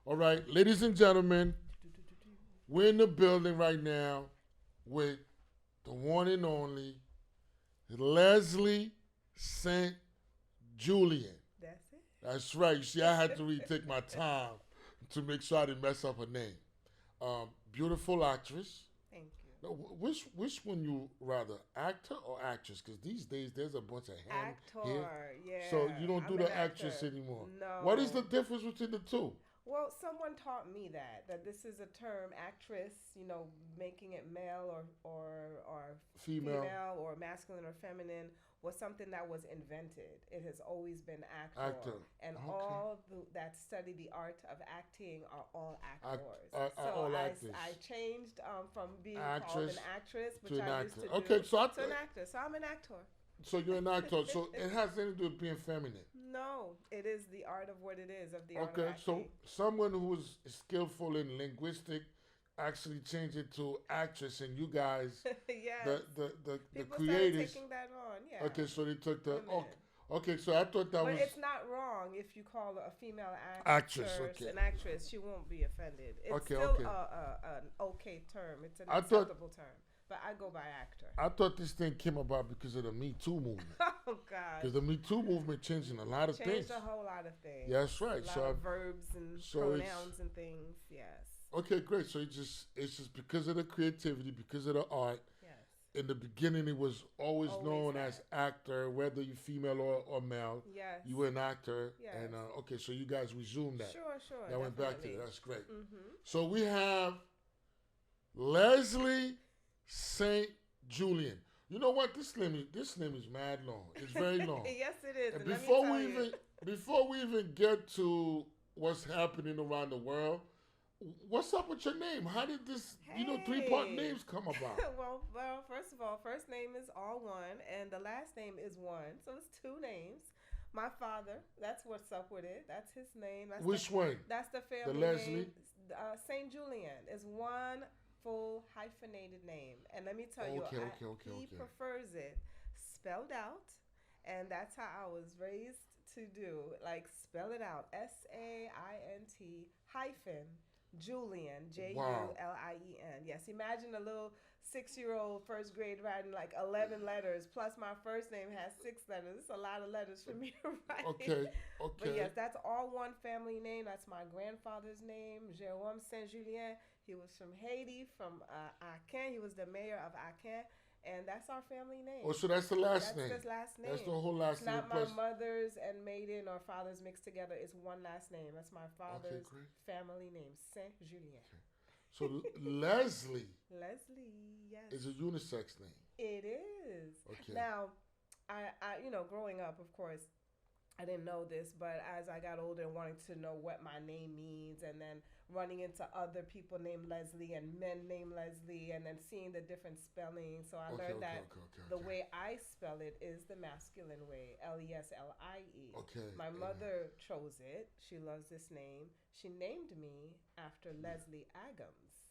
All right, ladies and gentlemen, we're in the building right now with the one and only Leslie Saint Julien. That's it. That's right. You see, I had to really take my time to make sure I didn't mess up her name. Beautiful actress. Thank you. Now, which one you rather, actor or actress? Because these days there's a bunch of hand here. Actor, yeah. So you don't do I'm an the actress actor. anymore. No. What is the difference between the two? Well, someone taught me that this is a term, actress, making it male or Female female or masculine or feminine was something that was invented. It has always been actor. actor. And Okay. that study the art of acting are all Act, actors. are all I, actors. I changed from being called Actress an actress, which to an I used actor. to do, Okay, so to an actor. So I'm an actor. so you're an actor. So it has anything to do with being feminine. No, it is the art of what it is, of the art of Okay, so acting. someone who's skillful in linguistic actually changed it to actress, and you guys, Yes. the People started creators. taking that on, yeah. Okay, so they took the. Women. Okay, so I thought that But was it's not wrong if you call a female actress. actress Okay. an actress. She won't be offended. It's Okay, still okay. an okay term. It's an I thought- acceptable term. But I go by actor. I thought this thing came about because of the Me Too movement. Oh, God. Because the Me Too movement changing a lot of Changed things. a whole lot of things. Yeah, that's right. A lot So of verbs and so it's- pronouns and things. Yes. okay, great. So it's just because of the creativity, because of the art. Yes. In the beginning, it was always Always known that. as actor, whether you female or male. Yes. You were an actor, Yes. and okay, so you guys resumed that. Sure. That went back to it. That's great. Mm-hmm. So we have Leslie Saint Julien. You know what? This name is mad long. It's very long. Yes, it is. And And let me before tell we you- even before we even get to what's happening around the world, what's up with your name? How did this three-part Hey. names come about? well, first of all, first name is all one, and the last name is one, so it's two names. My father, that's what's up with it. That's his name. Which one? That's the family Leslie? name. Saint Julien is one full hyphenated name, and let me tell you, Okay. he prefers it spelled out, and that's how I was raised to do. Like spell it out, SAINT hyphen Julian, JULIEN. Yes, imagine a little 6-year-old first grade writing like 11 letters, plus my first name has 6 letters. It's a lot of letters for me to write. Okay. But yes, that's all one family name. That's my grandfather's name, Jérôme Saint Julien. He was from Haiti, from Aken. He was the mayor of Aken. And that's our family name. Oh, so that's the last That's name. his last name. That's the whole last It's name. not my Plus, mother's and maiden or father's mixed together. It's one last name. That's my father's great. family name, Saint Julien. so Leslie Leslie, yes. is a unisex name. It is. Okay. Now, I growing up, of course, I didn't know this, but as I got older and wanting to know what my name means, and then running into other people named Leslie and men named Leslie, and then seeing the different spellings, so I learned that the way I spell it is the masculine way, Leslie. Okay. My mother chose it. She loves this name. She named me after Leslie Adams.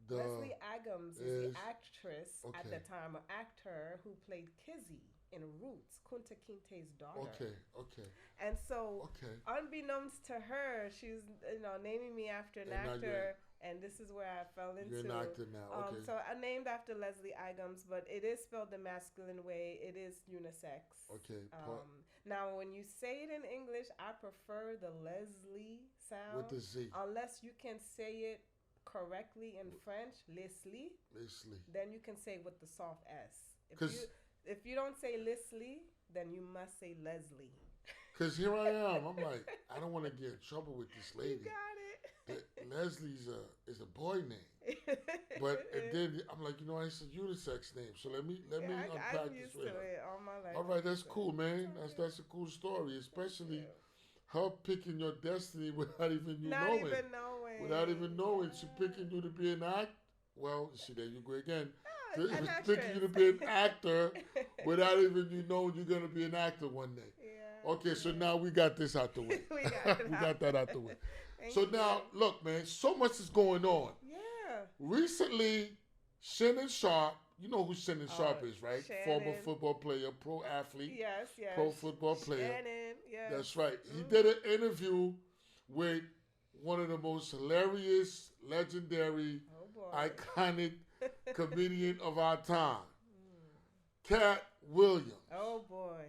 Leslie Adams is the actress at Okay. the time, or actor who played Kizzy in Roots, Kunta Kinte's daughter. Okay. And so, Okay. unbeknownst to her, she's naming me after an And now actor, and this is where I fell into. You're an actor now. Okay. So I'm named after Leslie Adams, but it is spelled the masculine way. It is unisex. Okay. Now, when you say it in English, I prefer the Leslie sound. With the Z. Unless you can say it correctly in French, Leslie, Leslie. then you can say with the soft S. Because If you don't say Leslie, then you must say Leslie. here I am. I'm like, I don't want to get in trouble with this You lady. got it. Leslie's is a boy name. But and then I'm like, it's a unisex name. So let me unpack I'm this used with to her. it all my life. All right, that's So cool, man. it's That's a cool story, especially okay. her picking your destiny without even you Not knowing. even knowing. Without even knowing, she picking you to be an act. Well, see, there you go again. Ah, an Picking you to actress. be an actor without even you knowing you're gonna be an actor one day. Yeah. Okay, so now we got this out the way. We got it we out. got that out the way. Thank So you. now, look, man, so much is going on. Yeah. Recently, Shannon Sharp, you know who Shannon Sharp is, right? Former Shannon. football player, pro athlete, Yes. pro football player. Shannon. Yes. That's right. He did an interview with one of the most hilarious, legendary, Oh boy. iconic comedian of our time, Katt William. Oh boy.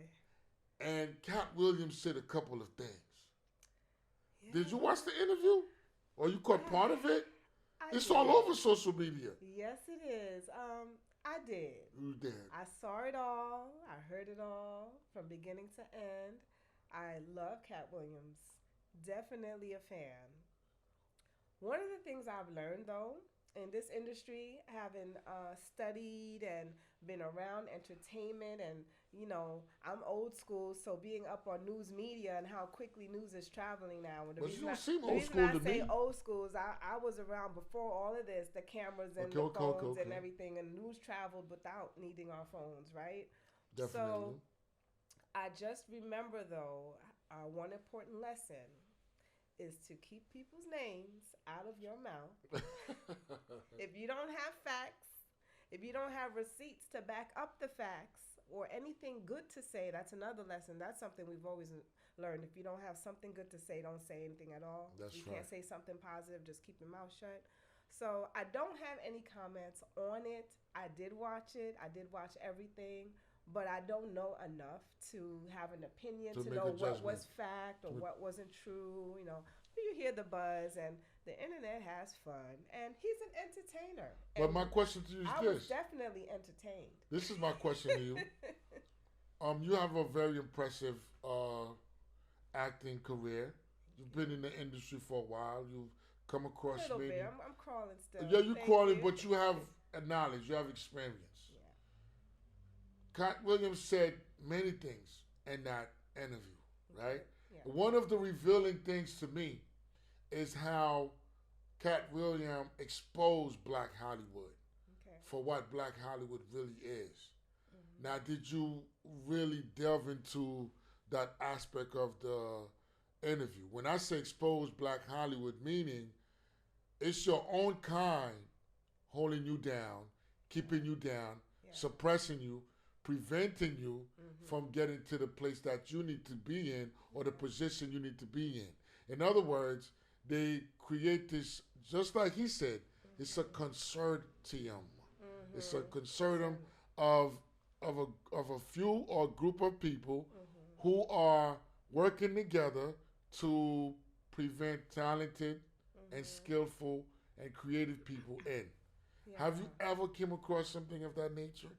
And Katt William said a couple of things. Yeah. Did you watch the interview? Or you caught part of it? It's all over social media. Yes, it is. I did. You did. I saw it all. I heard it all from beginning to end. I love Katt Williams. Definitely a fan. One of the things I've learned, though, in this industry, having studied and been around entertainment, and I'm old school, so being up on news media and how quickly news is traveling now. And But you don't seem old school to me. The reason I say old school is I was around before all of this, the cameras and the phones and everything, and news traveled without needing our phones, right? Definitely. So I just remember, though, one important lesson is to keep people's names out of your mouth. If you don't have facts, if you don't have receipts to back up the facts or anything good to say, that's another lesson. That's something we've always learned. If you don't have something good to say, don't say anything at all. That's you right. can't say something positive, just keep your mouth shut. So I don't have any comments on it. I did watch it. I did watch everything. But I don't know enough to have an opinion, to know what was fact or what wasn't true. You hear the buzz, and the internet has fun, and he's an entertainer. But my question to you is I was definitely entertained. This is my question to you. You have a very impressive acting career. You've been in the industry for a while. You've come across a little bit. I'm crawling still. Yeah, you're crawling, but you have a knowledge. You have experience. Katt Williams said many things in that interview, right? Yeah. One of the revealing things to me is how Katt William exposed Black Hollywood for what Black Hollywood really is. Mm-hmm. Now, did you really delve into that aspect of the interview? When I say expose Black Hollywood, meaning it's your own kind holding you down, keeping you down, suppressing you, preventing you from getting to the place that you need to be in or the position you need to be in. In other words, they create this, just like he said, it's a consortium. It's a consortium of a few or a group of people who are working together to prevent talented and skillful and creative people in. Yeah. Have you ever came across something of that nature?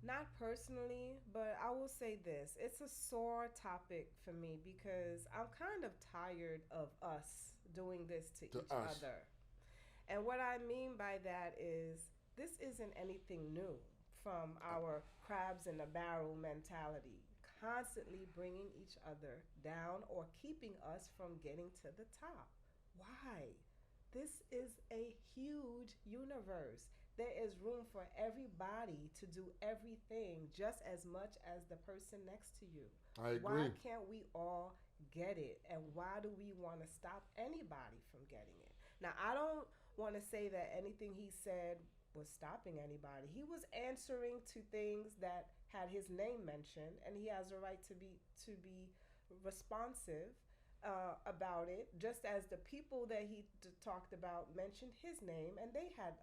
Not personally, but I will say this. It's a sore topic for me because I'm kind of tired of us doing this to each other. And what I mean by that is this isn't anything new from our crabs in a barrel mentality, constantly bringing each other down or keeping us from getting to the top. Why? This is a huge universe. There is room for everybody to do everything just as much as the person next to you. I agree. Why can't we all get it? And why do we want to stop anybody from getting it? Now, I don't want to say that anything he said was stopping anybody. He was answering to things that had his name mentioned, and he has a right to be responsive about it, just as the people that he talked about mentioned his name, and they had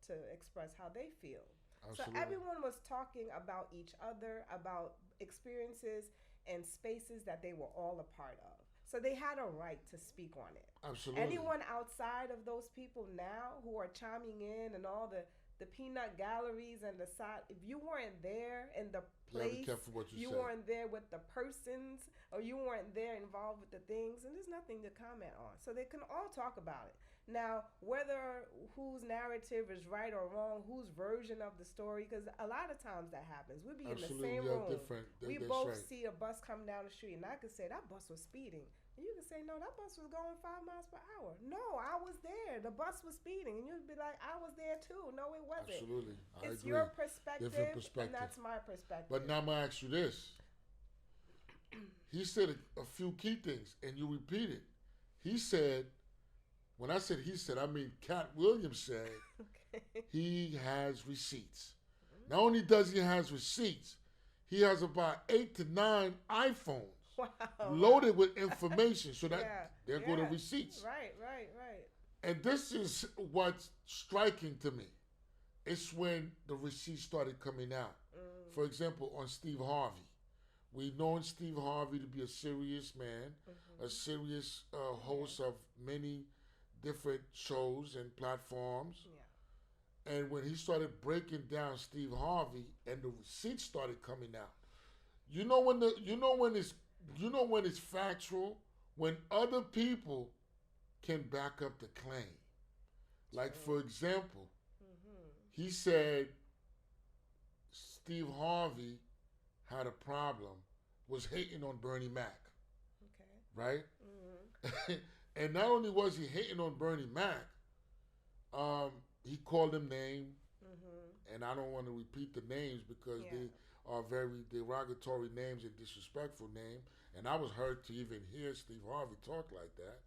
to express how they feel. Absolutely. So everyone was talking about each other, about experiences and spaces that they were all a part of. So they had a right to speak on it. Absolutely. Anyone outside of those people now who are chiming in and all the peanut galleries and the side, if you weren't there in the place, you weren't there with the persons, or you weren't there involved with the things, and there's nothing to comment on. So they can all talk about it. Now, whether whose narrative is right or wrong, whose version of the story, because a lot of times that happens. We'll be in the same room. We both see a bus coming down the street, and I could say that bus was speeding. And you could say, no, that bus was going 5 miles per hour. No, I was there. The bus was speeding. And you'd be like, I was there too. No, it wasn't. Absolutely. It's your perspective, and that's my perspective. But now I'm going to ask you this. He said a few key things, and you repeated. He said, when I said he said, I mean Katt William said he has receipts. Not only does he have receipts, he has about 8 to 9 iPhones Wow. loaded with information. So that Yeah. there go the Yeah. receipts. Right. And this is what's striking to me. It's when the receipts started coming out. For example, on Steve Harvey. We known Steve Harvey to be a serious man, a serious host of many different shows and platforms. Yeah. And when he started breaking down Steve Harvey and the receipts started coming out, you know when it's factual, when other people can back up the claim. Like for example, he said Steve Harvey had a problem, was hating on Bernie Mac, Okay. right? And not only was he hating on Bernie Mac, he called him name, and I don't want to repeat the names because they are very derogatory names and disrespectful names. And I was hurt to even hear Steve Harvey talk like that.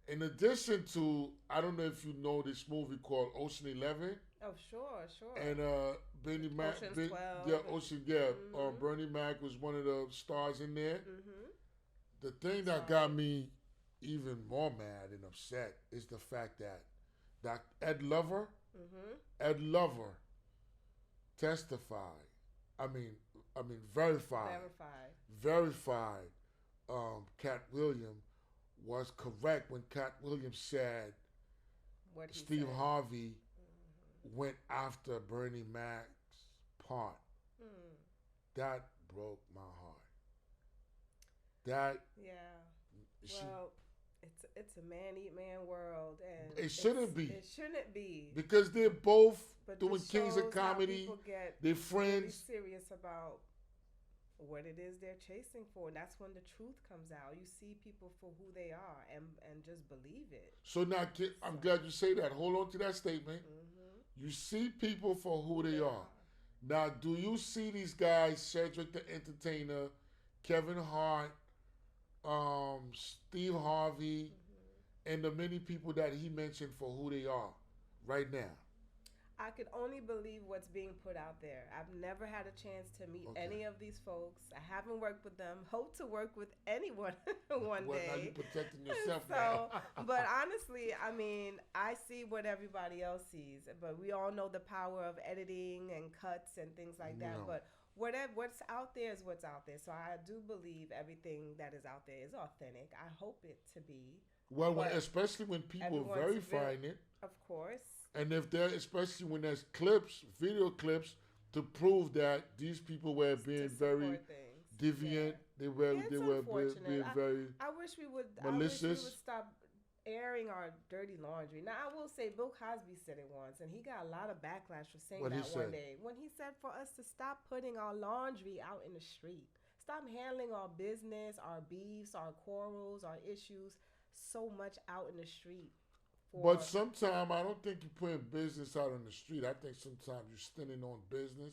In addition to, I don't know if you know this movie called Ocean 11. Oh, sure. And Bernie Mac, Ocean's 12. Bernie Mac was one of the stars in there. The thing that Sorry. got me even more mad and upset is the fact that Ed Lover testified. I mean, verified. Katt William was correct when Katt William said What he Steve said. Harvey went after Bernie Mac's part. That broke my heart. That Well, it's a man eat man world, and it shouldn't be. It shouldn't be Because they're both but doing this Kings shows of how Comedy. people get They're really friends. serious about what it is they're chasing for, and that's when the truth comes out. You see people for who they are, and just believe it. So now, I'm glad you say that. Hold on to that statement. You see people for who they are. Now, do you see these guys, Cedric the Entertainer, Kevin Hart, Steve Harvey, and the many people that he mentioned for who they are right now? I could only believe what's being put out there. I've never had a chance to meet any of these folks. I haven't worked with them. Hope to work with anyone one day. Now you're protecting yourself But honestly, I mean, I see what everybody else sees. But we all know the power of editing and cuts and things like that. No. But what's out there is what's out there. So I do believe everything that is out there is authentic. I hope it to be. Well, especially when people are verifying it. Of course. And especially when there's video clips, to prove that these people were being very deviant, they were being very I wish we would malicious. Stop airing our dirty laundry. Now I will say Bill Cosby said it once, and he got a lot of backlash for saying that one day when he said for us to stop putting our laundry out in the street, stop handling our business, our beefs, our quarrels, our issues so much out in the street. But sometimes I don't think you're putting business out on the street. I think sometimes you're standing on business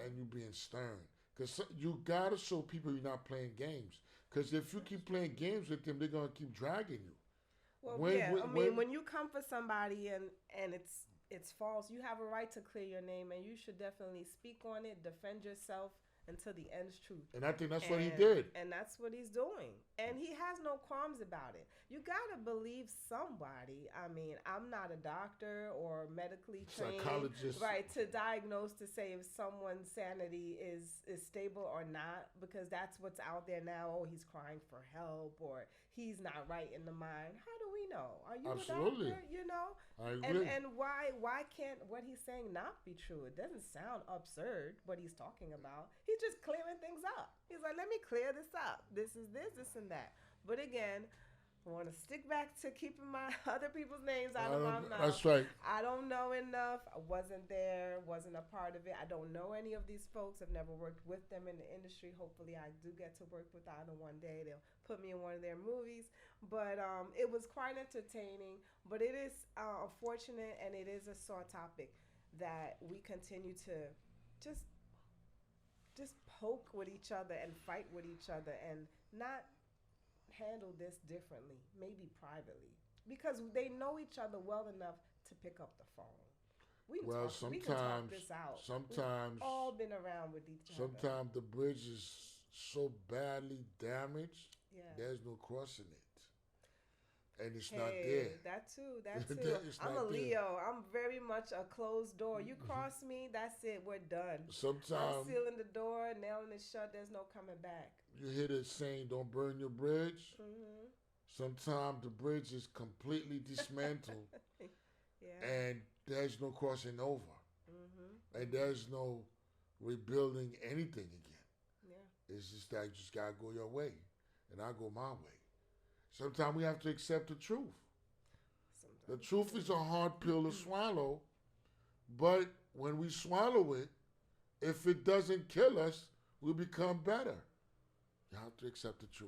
and you're being stern. Because you got to show people you're not playing games. Because if you keep playing games with them, they're going to keep dragging you. Well, when you come for somebody and it's false, you have a right to clear your name, and you should definitely speak on it, defend yourself until the end's truth. And I think that's what he did. And that's what he's doing. And he has no qualms about it. You got to believe somebody. I mean, I'm not a doctor or medically trained. Psychologist. Right, to diagnose, to say if someone's sanity is stable or not, because that's what's out there now. Oh, he's crying for help, or he's not right in the mind. How do we know? Are you Absolutely. a doctor? You know? I agree. And why can't what he's saying not be true? It doesn't sound absurd, what he's talking about. He's just clearing things up. He's like, let me clear this up. This is this and that. But again, I want to stick back to keeping my other people's names out of my mouth. That's right. I don't know enough. I wasn't there, wasn't a part of it. I don't know any of these folks. I've never worked with them in the industry. Hopefully I do get to work with either one day. They'll put me in one of their movies. But it was quite entertaining. But it is unfortunate, and it is a sore topic that we continue to just poke with each other and fight with each other and not handle this differently, maybe privately, because they know each other well enough to pick up the phone. We can talk this out. Sometimes we've all been around with each other. Sometimes the bridge is so badly damaged, Yeah. there's no crossing it. And it's Hey, not there. that too, that too. It's I'm a not there. Leo. I'm very much a closed door. You cross me, that's it. We're done. I'm Sometimes sealing the door, nailing it shut. There's no coming back. you hear this saying, don't burn your bridge. Mhm. Sometimes the bridge is completely dismantled Yeah. and there's no crossing over. Mhm. And there's no rebuilding anything again. Yeah. It's just that you just gotta go your way, and I go my way. Sometimes we have to accept the truth. The Sometimes. truth is a hard pill to swallow, but when we swallow it, if it doesn't kill us, we become better. You have to accept the truth.